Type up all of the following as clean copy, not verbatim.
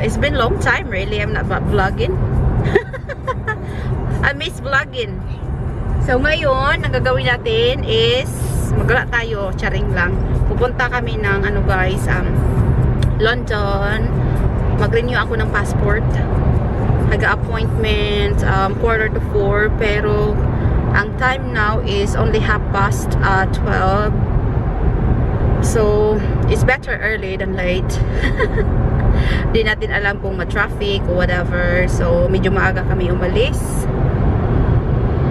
It's been long time really. I'm not vlogging. I miss vlogging. So ngayon, ang gagawin natin is magala tayo, charing lang. Pupunta kami ng ano guys, London. Mag-renew ako ng passport. Nag-appointment 3:45, pero ang time now is only 12:30. So it's better early than late. Di natin alam kung ma-traffic or whatever. So medyo maaga kami umalis.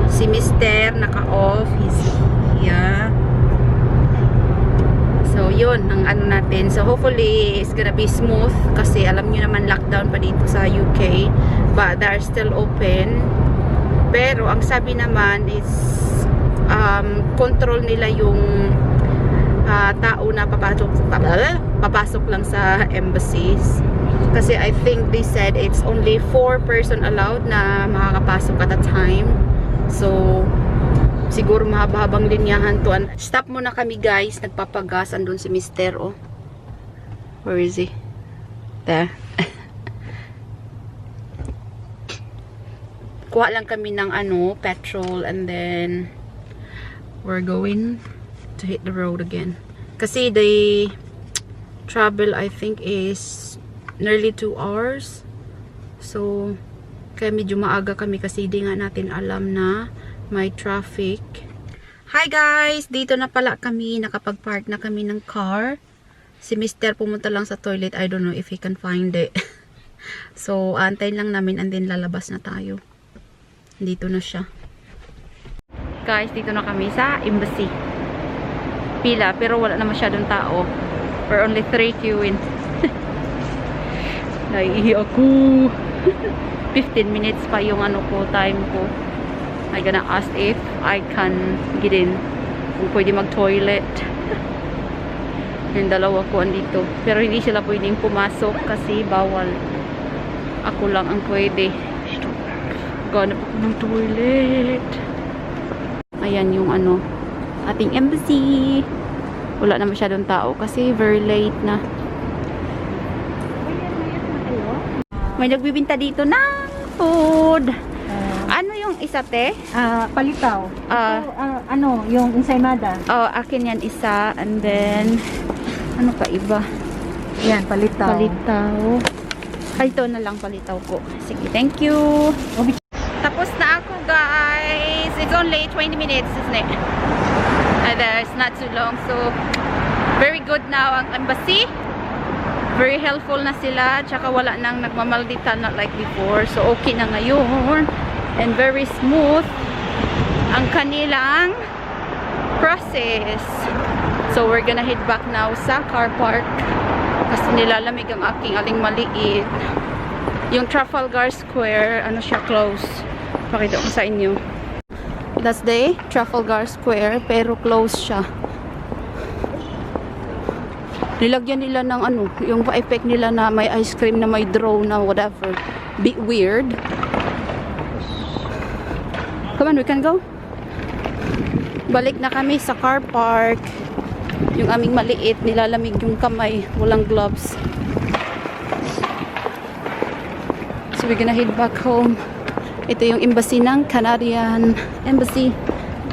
Si Mr. naka-off. He's here. So yun ang ano natin. So hopefully it's gonna be smooth kasi alam nyo naman lockdown pa dito sa UK, but they're still open. Pero ang sabi naman is control nila yung tao na papasok lang sa embassies. Kasi I think they said it's only 4 person allowed na makakapasok at a time. So siguro mahaba-habang linyahan to. Stop muna kami guys. Nagpapagas. Andun si Mr. Oh. Where is he? There. Kuha lang kami ng ano, petrol, and then we're going to hit the road again. Kasi the travel I think is nearly 2 hours. So kaya medyo maaga kami kasi di nga natin alam na may traffic. Hi guys! Dito na pala kami. Nakapag-park na kami ng car. Si Mr. pumunta lang sa toilet. I don't know if he can find it. So antayin lang namin and then lalabas na tayo. Dito na siya. Guys, dito na kami sa embassy. Pila, pero wala na masyadong tao. We're only 3 queuing. Naiihi ako. 15 minutes pa yung ano ko, time ko. I'm gonna ask if I can get in. Kung pwede mag-toilet. Yung dalawa ko andito. Pero hindi sila pwedeng pumasok kasi bawal. Ako lang ang pwede. Ganap ako ng toilet. Ayan yung ano, ating embassy. Wala na masyadong tao kasi very late na. May nagbibinta dito ng food. Ano yung isa, te? Palitaw. Ano, yung ensaymada. Oh, akin yan isa. And then, ano pa iba? Yan, palitaw. Palitaw. Ay, ito na lang palitaw ko. Sige, thank you. Tapos na ako, guys. It's only 20 minutes, isn't it? It's not too long. So, very good now ang embassy. Very helpful na sila. Tsaka wala nang nagmamaldita, not like before. So, okay na ngayon. And very smooth ang kanilang process. So, we're gonna head back now sa car park. Kasi nilalamig ang aking aling maliit. Yung Trafalgar Square, ano siya, close. Pakita ko sa inyo. That's the Trafalgar Square, pero close siya. Nilagyan nila ng ano, yung pa-effect nila na may ice cream na may drone na whatever. Bit weird. Come on, we can go. Balik na kami sa car park. Yung aming maliit, nilalamig yung kamay. Walang gloves. So we're gonna head back home. Ito yung embassy ng Canadian Embassy.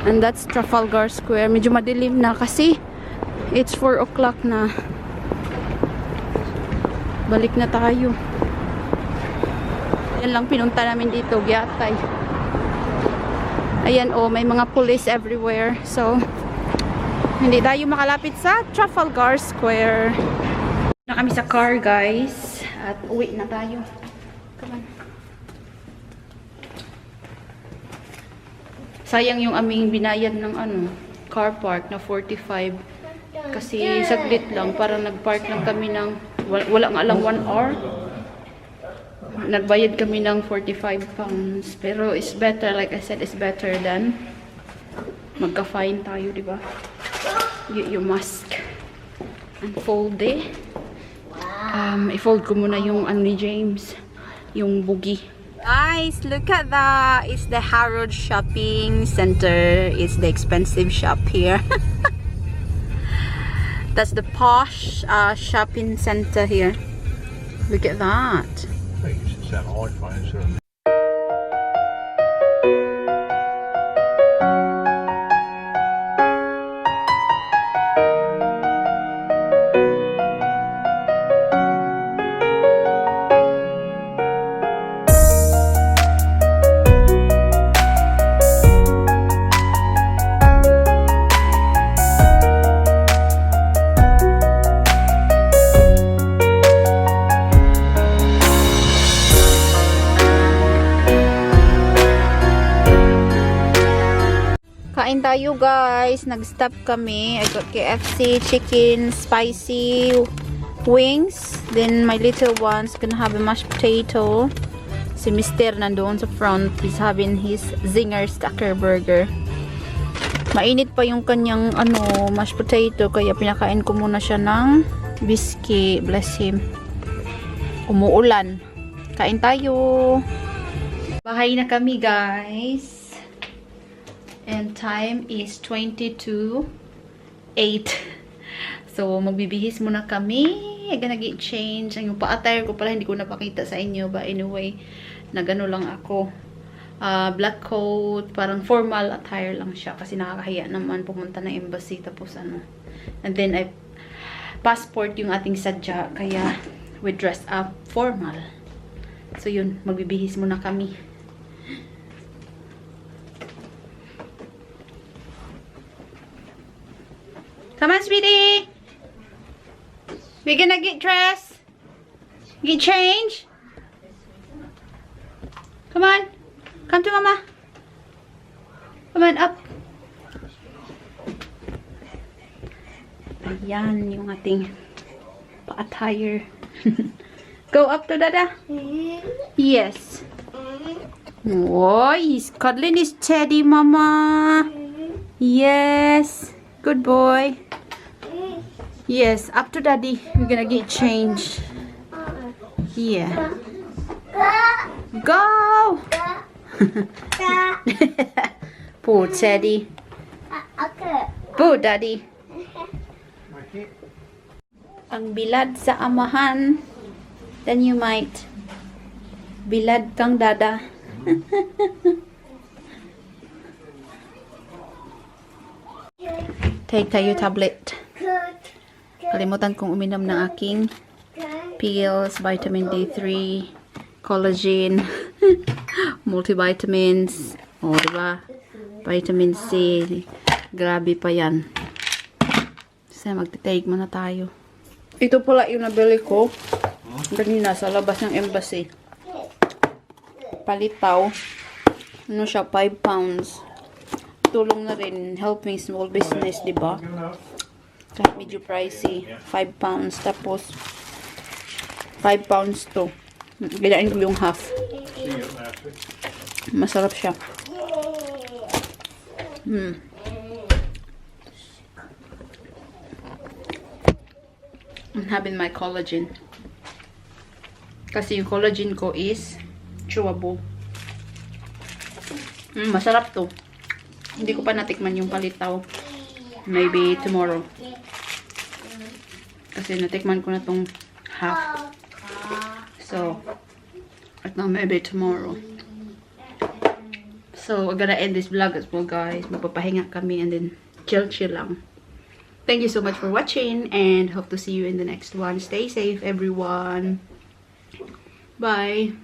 And that's Trafalgar Square. Medyo madilim na kasi it's 4 o'clock na. Balik na tayo. Yan lang pinunta namin dito, Giatay. Ayan, oh, may mga police everywhere. So, hindi tayo makalapit sa Trafalgar Square. Na kami sa car, guys. At uwi na tayo. Come on. Sayang yung aming binayad ng ano, car park na 45. Kasi saglit lang. Parang nag-park lang kami ng wala nga lang 1 hour. Nagbayad kami ng 45 pounds. Pero it's better, like I said, it's better than magka-fine tayo, di ba? Get your mask. Unfold eh. I-fold ko muna yung ano ni James. Yung boogie. Guys, look at that. It's the Harrods Shopping Center. It's the expensive shop here. That's the posh shopping center here. Look at that. I think it's just that iPhone, so Kain tayo guys. Nag-stop kami. I got KFC, chicken, spicy wings. Then my little one's gonna have a mashed potato. Si Mister nandoon sa front. He's having his Zinger Stacker Burger. Mainit pa yung kanyang mashed potato. Kaya pinakain ko muna siya ng biscuit. Bless him. Umuulan. Kain tayo. Bahay na kami guys. And time is 22:08. So, magbibihis muna kami. I'm gonna get change. Ang pa-attire ko pala, hindi ko napakita sa inyo. But anyway, nagano lang ako. Black coat, parang formal attire lang siya. Kasi nakakahiya naman pumunta ng embassy. Tapos And then, passport yung ating sadya. Kaya, we dress up formal. So, yun. Magbibihis muna kami. Come on, sweetie. We're gonna get dressed. Get change. Come on. Come to mama. Come on, up. Ayan yung ating pa-attire. Go up to dada. Yes. Oh, he's cuddling his teddy, mama. Yes. Good boy. Yes, up to daddy. We're gonna get changed. Yeah. Go! Poor Teddy. Poor daddy. Ang bilad sa amahan. Then you might. Bilad kang dada. Take tayo tablet. Kalimutan kong uminom ng aking pills, vitamin D3, collagen, multivitamins, diba? Vitamin C. Grabe pa yan. Kasi magtitake muna tayo. Ito pala yung nabili ko kanina sa labas ng embassy. Palitaw. Ano siya? 5 pounds. Tulong na rin. Helping small business, diba? Kahit medyo pricey. 5 pounds. Tapos, 5 pounds to. Ginain ko yung half. Masarap siya. I'm having my collagen. Kasi yung collagen ko is chewable. Masarap to. Hindi ko pa natikman yung palitaw. Maybe tomorrow. Kasi natikman ko na tong half. So, I know maybe tomorrow. So, I'm gonna end this vlog as well, guys. Magpapahinga kami and then chill lang. Thank you so much for watching and hope to see you in the next one. Stay safe, everyone. Bye.